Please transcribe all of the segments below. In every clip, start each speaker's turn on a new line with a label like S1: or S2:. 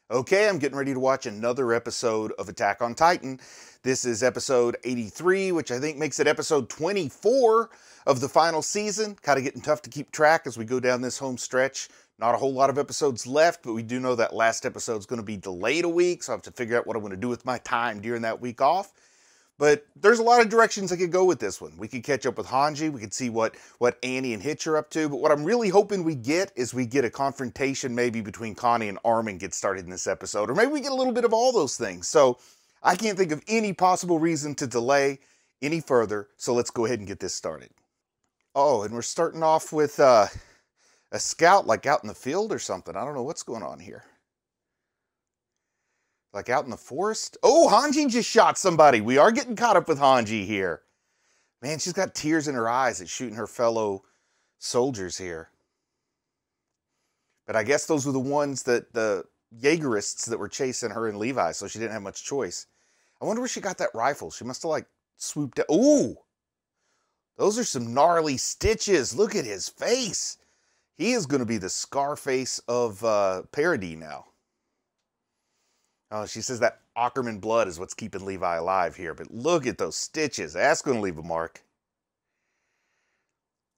S1: Okay, I'm getting ready to watch another episode of Attack on Titan. This is episode 83, which I think makes it episode 24 of the final season. Kind of getting tough to keep track as we go down this home stretch. Not a whole lot of episodes left, but we do know that last episode is going to be delayed a week, so I have to figure out what I'm going to do with my time during that week off. But there's a lot of directions I could go with this one. We could catch up with Hanji. We could see what Annie and Hitch are up to. But what I'm really hoping we get is we get a confrontation maybe between Conny and Armin get started in this episode. Or maybe we get a little bit of all those things. So I can't think of any possible reason to delay any further. So let's go ahead and get this started. Oh, and we're starting off with a scout like out in the field or something. I don't know what's going on here. Like out in the forest? Oh, Hanji just shot somebody. We are getting caught up with Hanji here. Man, she's got tears in her eyes at shooting her fellow soldiers here. But I guess those were the ones that the Jaegerists that were chasing her and Levi, so she didn't have much choice. I wonder where she got that rifle. She must have like swooped out. Ooh! Those are some gnarly stitches. Look at his face. He is going to be the Scarface of Parody now. Oh, she says that Ackerman blood is what's keeping Levi alive here. But look at those stitches. That's going to leave a mark.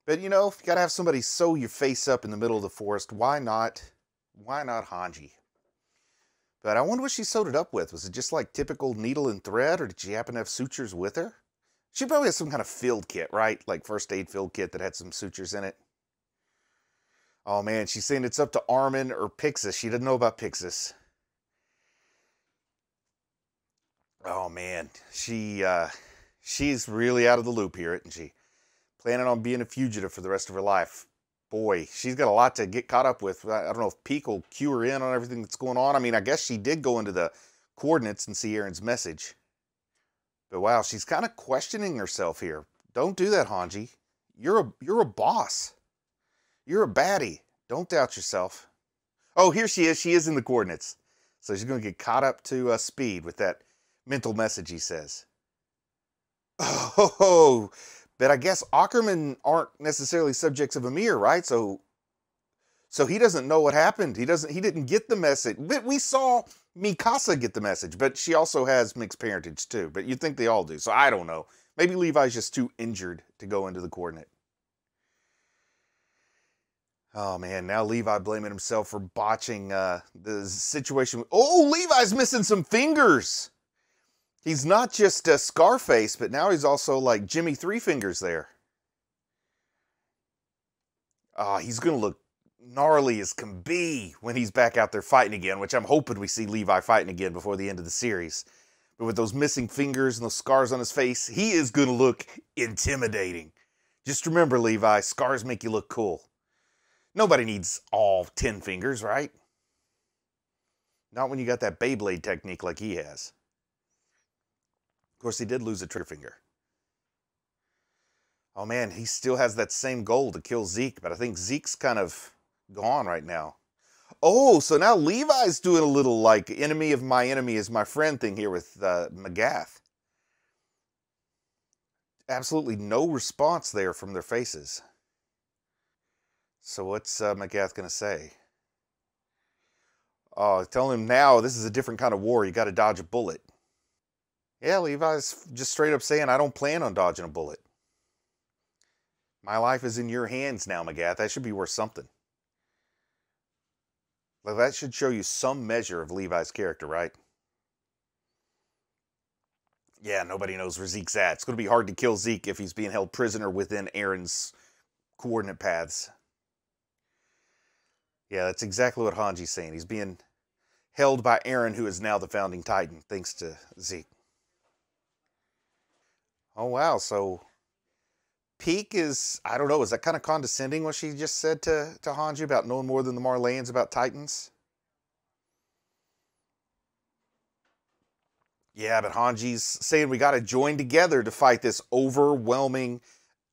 S1: But, you know, if you got to have somebody sew your face up in the middle of the forest, why not? Why not Hanji? But I wonder what she sewed it up with. Was it just like typical needle and thread, or did she happen to have sutures with her? She probably has some kind of field kit, right? Like first aid field kit that had some sutures in it. Oh, man, she's saying it's up to Armin or Pixis. She doesn't know about Pixis. Oh man, she's really out of the loop here, isn't she? Planning on being a fugitive for the rest of her life. Boy, she's got a lot to get caught up with. I don't know if Peak will cue her in on everything that's going on. I mean, I guess she did go into the coordinates and see Aaron's message. But wow, she's kind of questioning herself here. Don't do that, Hanji. You're a boss. You're a baddie. Don't doubt yourself. Oh, here she is. She is in the coordinates. So she's going to get caught up to speed with that mental message, he says. Oh, but I guess Ackerman aren't necessarily subjects of Amir, right? So he doesn't know what happened. He didn't get the message. But we saw Mikasa get the message, but she also has mixed parentage too. But you'd think they all do. So I don't know. Maybe Levi's just too injured to go into the coordinate. Oh man, now Levi blaming himself for botching the situation. Oh, Levi's missing some fingers. He's not just a Scarface, but now he's also like Jimmy Three Fingers there. He's going to look gnarly as can be when he's back out there fighting again, which I'm hoping we see Levi fighting again before the end of the series. But with those missing fingers and those scars on his face, he is going to look intimidating. Just remember, Levi, scars make you look cool. Nobody needs all 10 fingers, right? Not when you got that Beyblade technique like he has. Of course, he did lose a trigger finger. Oh man, he still has that same goal to kill Zeke, but I think Zeke's kind of gone right now. Oh, so now Levi's doing a little like enemy of my enemy is my friend thing here with Magath. Absolutely no response there from their faces. So what's Magath going to say? Oh, tell him now this is a different kind of war. You got to dodge a bullet. Yeah, Levi's just straight up saying, I don't plan on dodging a bullet. My life is in your hands now, Magath. That should be worth something. Well, that should show you some measure of Levi's character, right? Yeah, nobody knows where Zeke's at. It's going to be hard to kill Zeke if he's being held prisoner within Aaron's coordinate paths. Yeah, that's exactly what Hanji's saying. He's being held by Aaron, who is now the founding Titan, thanks to Zeke. Oh, wow. So Peak is, I don't know, is that kind of condescending what she just said to Hanji about knowing more than the Marleyans about Titans? Yeah, but Hanji's saying we got to join together to fight this overwhelming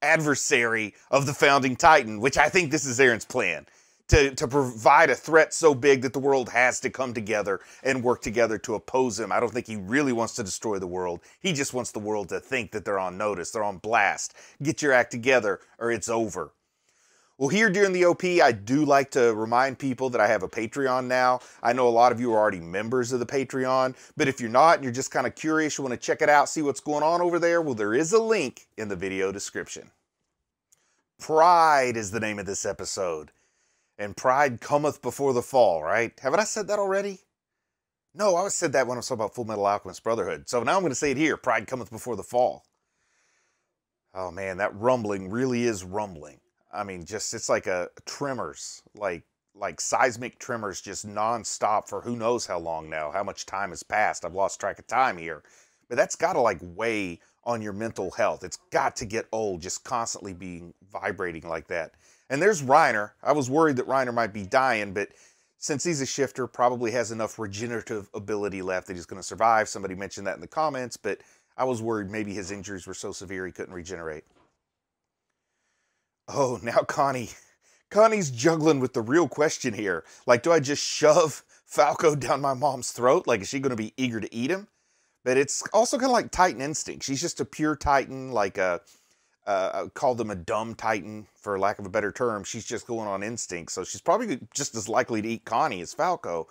S1: adversary of the founding Titan, which I think this is Aaron's plan. To provide a threat so big that the world has to come together and work together to oppose him. I don't think he really wants to destroy the world. He just wants the world to think that they're on notice, they're on blast. Get your act together or it's over. Well, here during the OP, I do like to remind people that I have a Patreon now. I know a lot of you are already members of the Patreon, but if you're not and you're just kind of curious, you want to check it out, see what's going on over there, well, there is a link in the video description. Pride is the name of this episode. And pride cometh before the fall, right? Haven't I said that already? No, I said that when I was talking about Full Metal Alchemist Brotherhood. So now I'm going to say it here. Pride cometh before the fall. Oh man, that rumbling really is rumbling. I mean, just, it's like a tremors, like seismic tremors, just nonstop for who knows how long now, how much time has passed. I've lost track of time here. But that's got to like weigh on your mental health. It's got to get old, just constantly being vibrating like that. And there's Reiner. I was worried that Reiner might be dying, but since he's a shifter, probably has enough regenerative ability left that he's going to survive. Somebody mentioned that in the comments, but I was worried maybe his injuries were so severe he couldn't regenerate. Oh, now Conny. Conny's juggling with the real question here. Like, do I just shove Falco down my mom's throat? Like, is she going to be eager to eat him? But it's also kind of like Titan instinct. She's just a pure Titan, like I call them a dumb Titan, for lack of a better term. She's just going on instinct. So she's probably just as likely to eat Conny as Falco.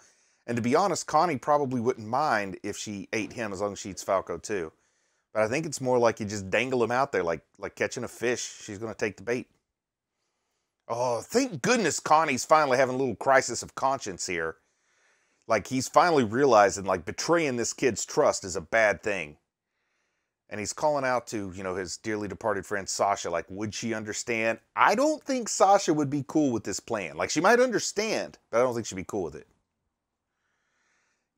S1: And to be honest, Conny probably wouldn't mind if she ate him as long as she eats Falco too. But I think it's more like you just dangle him out there like catching a fish. She's going to take the bait. Oh, thank goodness Connie's finally having a little crisis of conscience here. Like, he's finally realizing, like, betraying this kid's trust is a bad thing. And he's calling out to, you know, his dearly departed friend Sasha, like, would she understand? I don't think Sasha would be cool with this plan. Like, she might understand, but I don't think she'd be cool with it.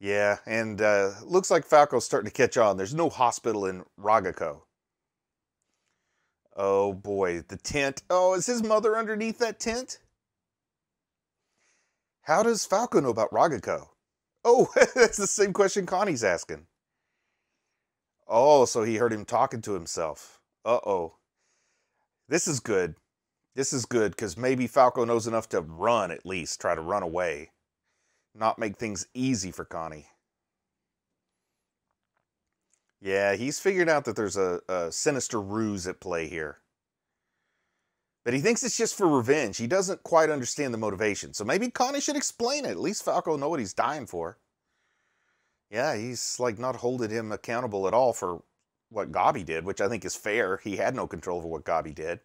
S1: Yeah, and looks like Falco's starting to catch on. There's no hospital in Ragako. Oh boy, the tent. Oh, is his mother underneath that tent? How does Falco know about Ragako? Oh, that's the same question Connie's asking. Oh, so he heard him talking to himself. Uh-oh. This is good. This is good, because maybe Falco knows enough to run at least, try to run away. Not make things easy for Conny. Yeah, he's figured out that there's a sinister ruse at play here. But he thinks it's just for revenge. He doesn't quite understand the motivation. So maybe Conny should explain it. At least Falco will know what he's dying for. Yeah, he's like not holding him accountable at all for what Gabi did, which I think is fair. He had no control over what Gabi did.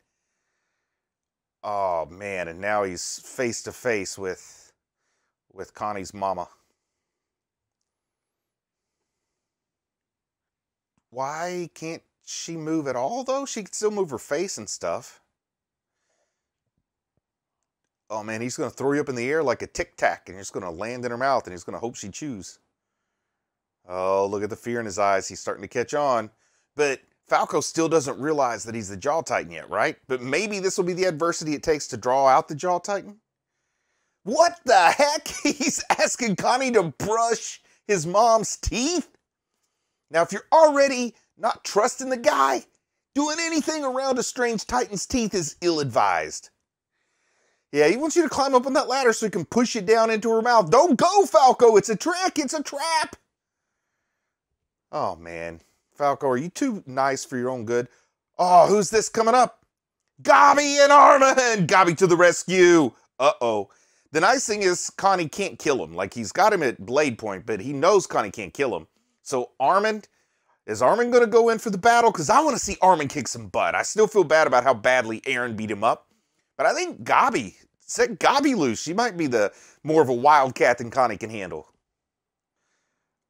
S1: Oh, man. And now he's face to face with Connie's mama. Why can't she move at all, though? She can still move her face and stuff. Oh, man, he's going to throw you up in the air like a tic-tac, and you're just going to land in her mouth, and he's going to hope she chews. Oh, look at the fear in his eyes. He's starting to catch on. But Falco still doesn't realize that he's the Jaw Titan yet, right? But maybe this will be the adversity it takes to draw out the Jaw Titan? What the heck? He's asking Conny to brush his mom's teeth? Now, if you're already not trusting the guy, doing anything around a strange Titan's teeth is ill-advised. Yeah, he wants you to climb up on that ladder so he can push you down into her mouth. Don't go, Falco! It's a trick! It's a trap! Oh, man. Falco, are you too nice for your own good? Oh, who's this coming up? Gabi and Armin! Gabi to the rescue! Uh-oh. The nice thing is Conny can't kill him. Like, he's got him at blade point, but he knows Conny can't kill him. So Armin, is Armin going to go in for the battle? Because I want to see Armin kick some butt. I still feel bad about how badly Eren beat him up. But I think Gabi, set Gabi loose. She might be the more of a wildcat than Conny can handle.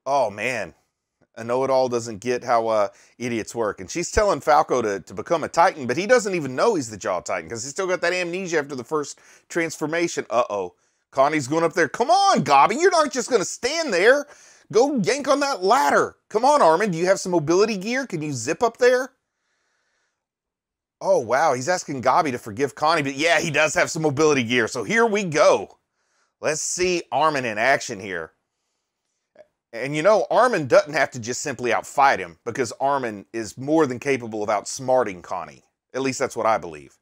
S1: Oh, man. A know-it-all doesn't get how idiots work. And she's telling Falco to become a Titan, but he doesn't even know he's the Jaw Titan because he's still got that amnesia after the first transformation. Uh-oh. Connie's going up there. Come on, Gabi. You're not just going to stand there. Go yank on that ladder. Come on, Armin. Do you have some mobility gear? Can you zip up there? Oh, wow. He's asking Gabi to forgive Conny, but yeah, he does have some mobility gear. So here we go. Let's see Armin in action here. And you know, Armin doesn't have to just simply outfight him because Armin is more than capable of outsmarting Conny. At least that's what I believe.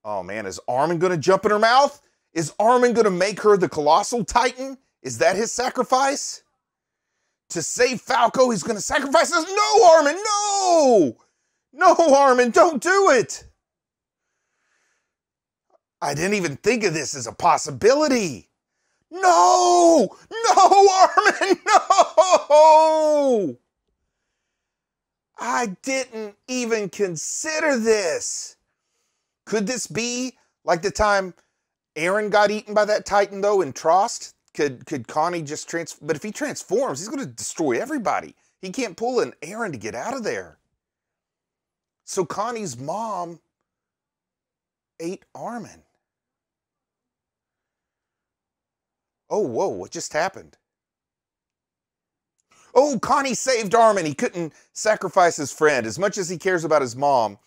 S1: Oh man, is Armin going to jump in her mouth? Is Armin going to make her the Colossal Titan? Is that his sacrifice? To save Falco, he's going to sacrifice us? No, Armin, no! No, Armin, don't do it! I didn't even think of this as a possibility. No! No, Armin! No! I didn't even consider this. Could this be like the time Eren got eaten by that Titan, though, in Trost? Could Conny just But if he transforms, he's going to destroy everybody. He can't pull an Eren to get out of there. So Connie's mom ate Armin. Oh, whoa, what just happened? Oh, Conny saved Armin. He couldn't sacrifice his friend. As much as he cares about his mom,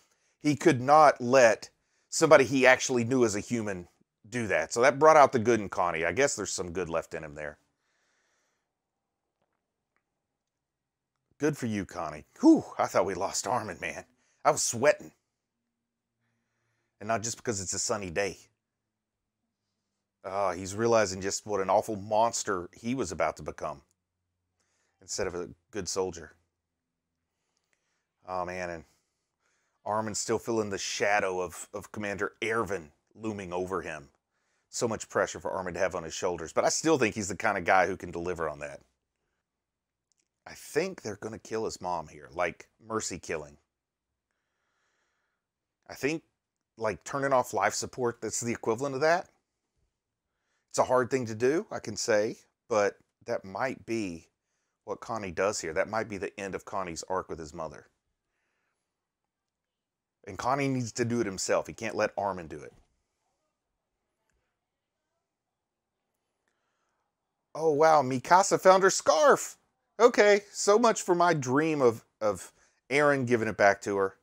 S1: he could not let somebody he actually knew as a human do that. So that brought out the good in Conny. I guess there's some good left in him there. Good for you, Conny. Whew, I thought we lost Armin, man. I was sweating. And not just because it's a sunny day. He's realizing just what an awful monster he was about to become, instead of a good soldier. Oh, man, and Armin's still feeling the shadow of Commander Erwin looming over him. So much pressure for Armin to have on his shoulders, but I still think he's the kind of guy who can deliver on that. I think they're going to kill his mom here, like mercy killing. I think, like, turning off life support, that's the equivalent of that. It's a hard thing to do, I can say, but that might be what Conny does here. That might be the end of Conny's arc with his mother. And Conny needs to do it himself. He can't let Armin do it. Oh, wow, Mikasa found her scarf. Okay, so much for my dream of Eren giving it back to her.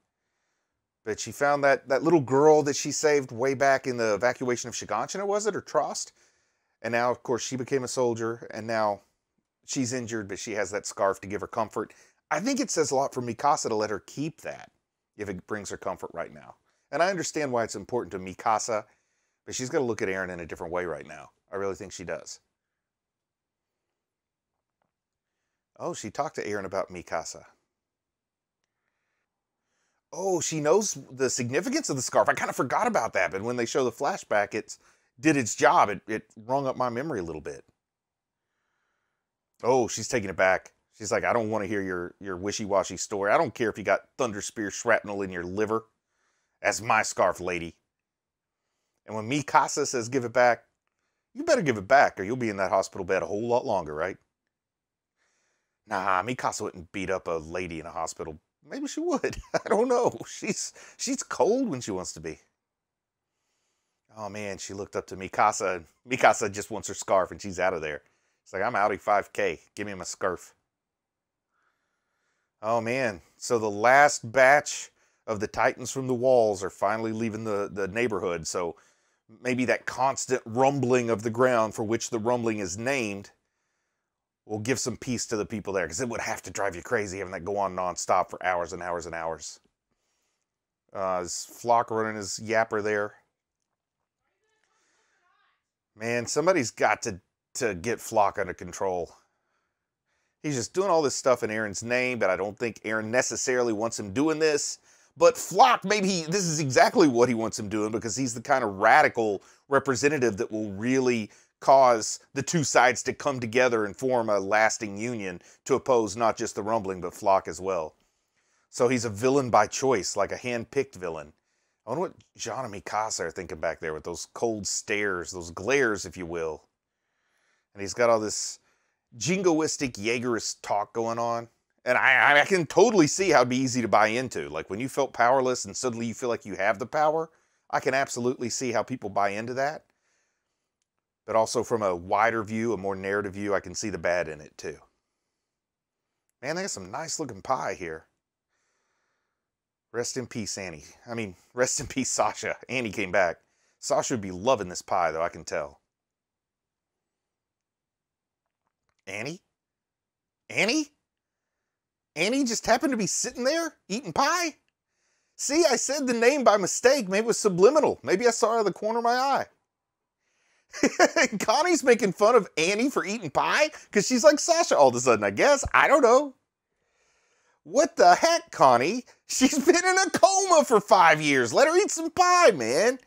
S1: But she found that little girl that she saved way back in the evacuation of Shiganshina, was it, or Trost? And now, of course, she became a soldier, and now she's injured, but she has that scarf to give her comfort. I think it says a lot for Mikasa to let her keep that, if it brings her comfort right now. And I understand why it's important to Mikasa, but she's got to look at Eren in a different way right now. I really think she does. Oh, she talked to Eren about Mikasa. Oh, she knows the significance of the scarf. I kind of forgot about that, but when they show the flashback, it did its job. It rung up my memory a little bit. Oh, she's taking it back. She's like, I don't want to hear your wishy-washy story. I don't care if you got thunder spear shrapnel in your liver. That's my scarf, lady. And when Mikasa says give it back, you better give it back or you'll be in that hospital bed a whole lot longer, right? Nah, Mikasa wouldn't beat up a lady in a hospital. Maybe she would. I don't know. She's cold when she wants to be. Oh, man, she looked up to Mikasa. Mikasa just wants her scarf, and she's out of there. It's like, I'm outie 5K. Give me my scarf. Oh, man. So the last batch of the Titans from the walls are finally leaving the neighborhood. So maybe that constant rumbling of the ground, for which the rumbling is named, will give some peace to the people there, because it would have to drive you crazy having that go on nonstop for hours and hours and hours. Is Flock running his yapper there? Man, somebody's got to get Flock under control. He's just doing all this stuff in Eren's name, but I don't think Eren necessarily wants him doing this. But Flock, maybe this is exactly what he wants him doing, because he's the kind of radical representative that will really cause the two sides to come together and form a lasting union to oppose not just the rumbling, but Flock as well. So he's a villain by choice, like a hand-picked villain. I wonder what Jean and Mikasa are thinking back there with those cold stares, those glares, if you will. And he's got all this jingoistic Jaegerist talk going on. And I can totally see how it'd be easy to buy into. Like when you felt powerless and suddenly you feel like you have the power, I can absolutely see how people buy into that. But also from a wider view, a more narrative view, I can see the bad in it too. Man, they got some nice looking pie here. Rest in peace, Annie. I mean, rest in peace, Sasha. Annie came back. Sasha would be loving this pie, though, I can tell. Annie? Annie? Annie just happened to be sitting there, eating pie? See, I said the name by mistake. Maybe it was subliminal. Maybe I saw her out of the corner of my eye. Connie's making fun of Annie for eating pie? Because she's like Sasha all of a sudden, I guess. I don't know. What the heck, Conny? She's been in a coma for 5 years. Let her eat some pie, man.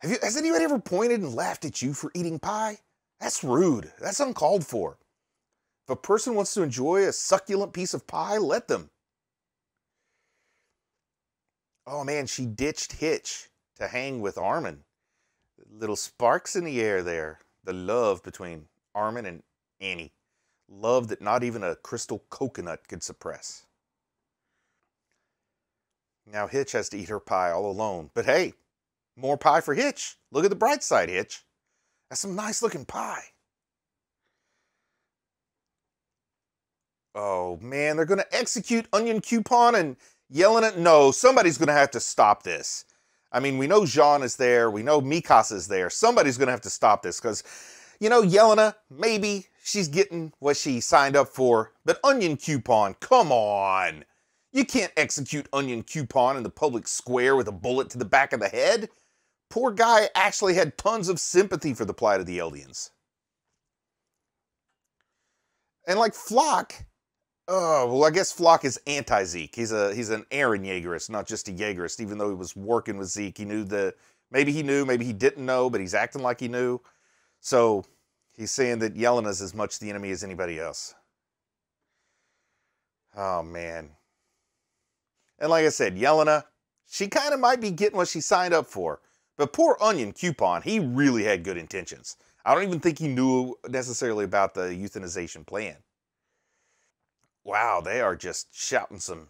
S1: Has anybody ever pointed and laughed at you for eating pie? That's rude. That's uncalled for. If a person wants to enjoy a succulent piece of pie, let them. Oh man, she ditched Hitch to hang with Armin. Little sparks in the air there. The love between Armin and Annie. Love that not even a crystal coconut could suppress. Now Hitch has to eat her pie all alone. But hey, more pie for Hitch. Look at the bright side, Hitch. That's some nice looking pie. Oh man, they're going to execute Onion Coupon and yelling at... No, somebody's going to have to stop this. I mean, we know Jean is there. We know Mikasa is there. Somebody's going to have to stop this because, you know, Yelena, maybe she's getting what she signed up for. But Onion Coupon, come on. You can't execute Onion Coupon in the public square with a bullet to the back of the head. Poor guy actually had tons of sympathy for the plight of the Eldians. And like Flock... Oh, well, I guess Flock is anti-Zeke. He's an Eren Jaegerist, not just a Jaegerist, even though he was working with Zeke. He knew maybe he knew, maybe he didn't know, but he's acting like he knew. So he's saying that Yelena's as much the enemy as anybody else. Oh, man. And like I said, Yelena, she kind of might be getting what she signed up for. But poor Onion Coupon, he really had good intentions. I don't even think he knew necessarily about the euthanization plan. Wow, they are just shouting some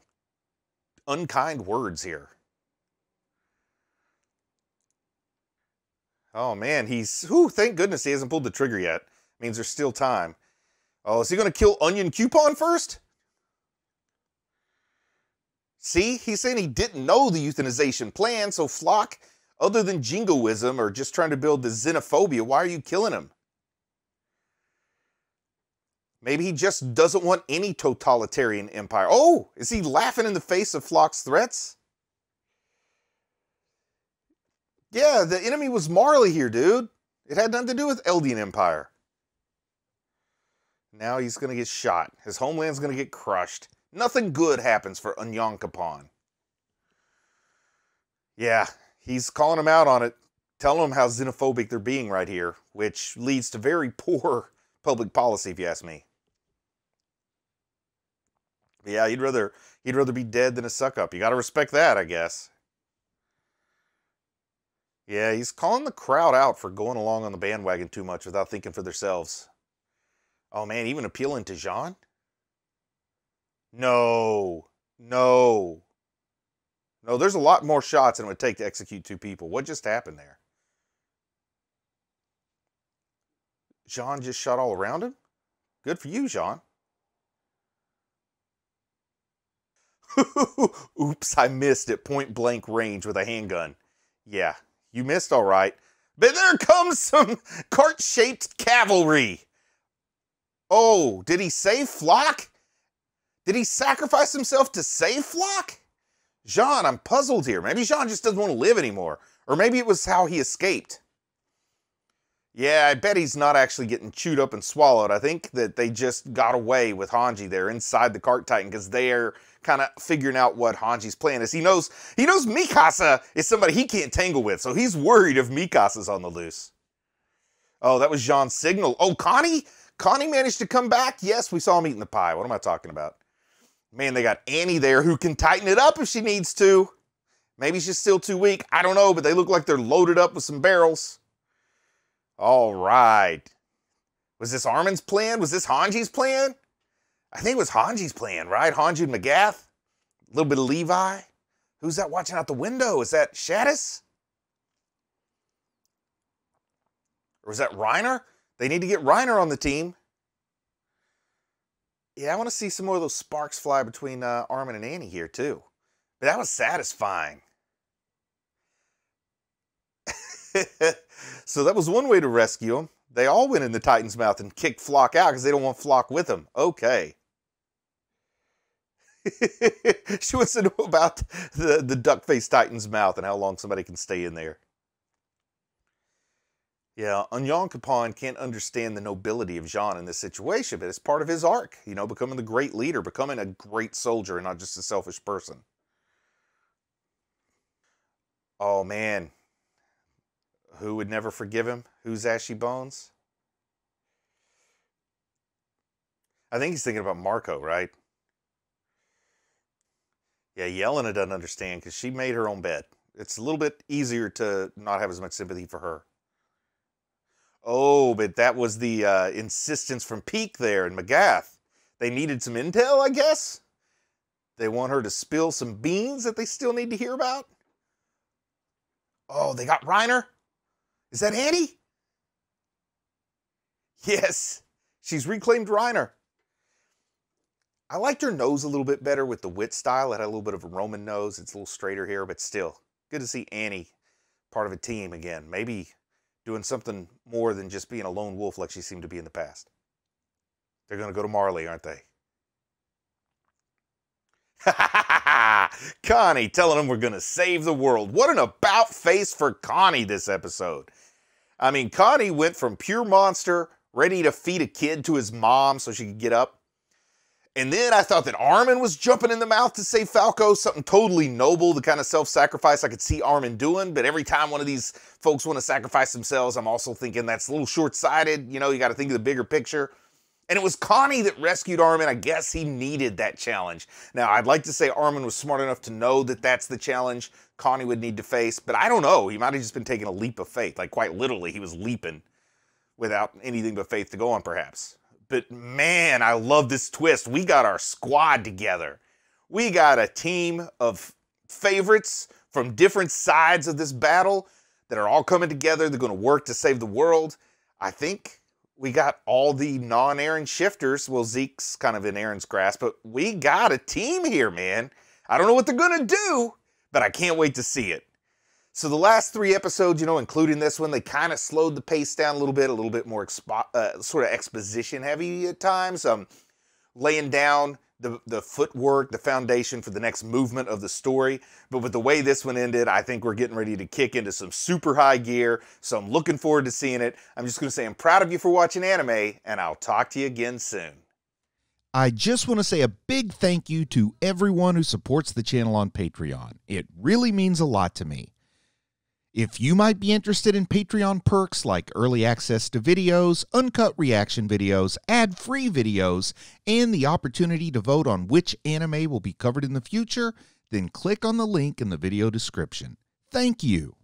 S1: unkind words here. Oh man, thank goodness he hasn't pulled the trigger yet. Means there's still time. Oh, is he going to kill Onion Coupon first? See, he's saying he didn't know the euthanization plan, so Flock, other than jingoism or just trying to build the xenophobia, why are you killing him? Maybe he just doesn't want any totalitarian empire. Oh, is he laughing in the face of Flock's threats? Yeah, the enemy was Marley here, dude. It had nothing to do with Eldian Empire. Now he's going to get shot. His homeland's going to get crushed. Nothing good happens for Onion Coupon. Yeah, he's calling him out on it. Telling them how xenophobic they're being right here, which leads to very poor public policy, if you ask me. Yeah, he'd rather be dead than a suck-up. You got to respect that, I guess. Yeah, he's calling the crowd out for going along on the bandwagon too much without thinking for themselves. Oh, man, even appealing to Jean? No. No. No, there's a lot more shots than it would take to execute two people. What just happened there? Jean just shot all around him? Good for you, Jean. Oops, I missed at point blank range with a handgun. Yeah, you missed all right. But there comes some cart-shaped cavalry. Oh, did he save Flock? Did he sacrifice himself to save Flock? Jean, I'm puzzled here. Maybe Jean just doesn't want to live anymore. Or maybe it was how he escaped. Yeah, I bet he's not actually getting chewed up and swallowed. I think that they just got away with Hanji there inside the Cart Titan because they're kind of figuring out what Hanji's plan is. He knows Mikasa is somebody he can't tangle with, so he's worried if Mikasa's on the loose. Oh, that was Jean's signal. Oh, Conny? Conny managed to come back? Yes, we saw him eating the pie. What am I talking about? Man, they got Annie there who can tighten it up if she needs to. Maybe she's still too weak. I don't know, but they look like they're loaded up with some barrels. All right. Was this Armin's plan? Was this Hanji's plan? I think it was Hanji's plan, right? Hanji and Magath? A little bit of Levi? Who's that watching out the window? Is that Shadis? Or is that Reiner? They need to get Reiner on the team. Yeah, I want to see some more of those sparks fly between Armin and Annie here, too. But that was satisfying. So that was one way to rescue him. They all went in the Titan's mouth and kicked Flock out because they don't want Flock with them. Okay. She wants to know about the duck-faced Titan's mouth and how long somebody can stay in there. Yeah, Onion Coupon can't understand the nobility of Jean in this situation, but it's part of his arc, you know, becoming the great leader, becoming a great soldier and not just a selfish person. Oh, man. Who would never forgive him? Who's Ashy Bones? I think he's thinking about Marco, right? Yeah, Yelena doesn't understand because she made her own bed. It's a little bit easier to not have as much sympathy for her. Oh, but that was the insistence from Peak there in Magath. They needed some intel, I guess? They want her to spill some beans that they still need to hear about? Oh, they got Reiner? Is that Annie? Yes, she's reclaimed Reiner. I liked her nose a little bit better with the wit style. It had a little bit of a Roman nose. It's a little straighter here, but still, good to see Annie part of a team again. Maybe doing something more than just being a lone wolf like she seemed to be in the past. They're going to go to Marley, aren't they? Conny telling them we're going to save the world. What an about face for Conny this episode. I mean, Conny went from pure monster, ready to feed a kid to his mom so she could get up. And then I thought that Armin was jumping in the mouth to save Falco, something totally noble, the kind of self-sacrifice I could see Armin doing. But every time one of these folks want to sacrifice themselves, I'm also thinking that's a little short-sighted. You know, you got to think of the bigger picture. And it was Conny that rescued Armin. I guess he needed that challenge. Now, I'd like to say Armin was smart enough to know that that's the challenge Conny would need to face. But I don't know. He might have just been taking a leap of faith. Like, quite literally, he was leaping without anything but faith to go on, perhaps. But man, I love this twist. We got our squad together. We got a team of favorites from different sides of this battle that are all coming together. They're going to work to save the world. I think we got all the non-Aaron shifters. Well, Zeke's kind of in Aaron's grasp, but we got a team here, man. I don't know what they're going to do, but I can't wait to see it. So the last 3 episodes, you know, including this one, they kind of slowed the pace down a little bit more sort of exposition heavy at times, laying down the footwork, the foundation for the next movement of the story. But with the way this one ended, I think we're getting ready to kick into some super high gear. So I'm looking forward to seeing it. I'm just going to say I'm proud of you for watching anime, and I'll talk to you again soon.
S2: I just want to say a big thank you to everyone who supports the channel on Patreon. It really means a lot to me. If you might be interested in Patreon perks like early access to videos, uncut reaction videos, ad-free videos, and the opportunity to vote on which anime will be covered in the future, then click on the link in the video description. Thank you.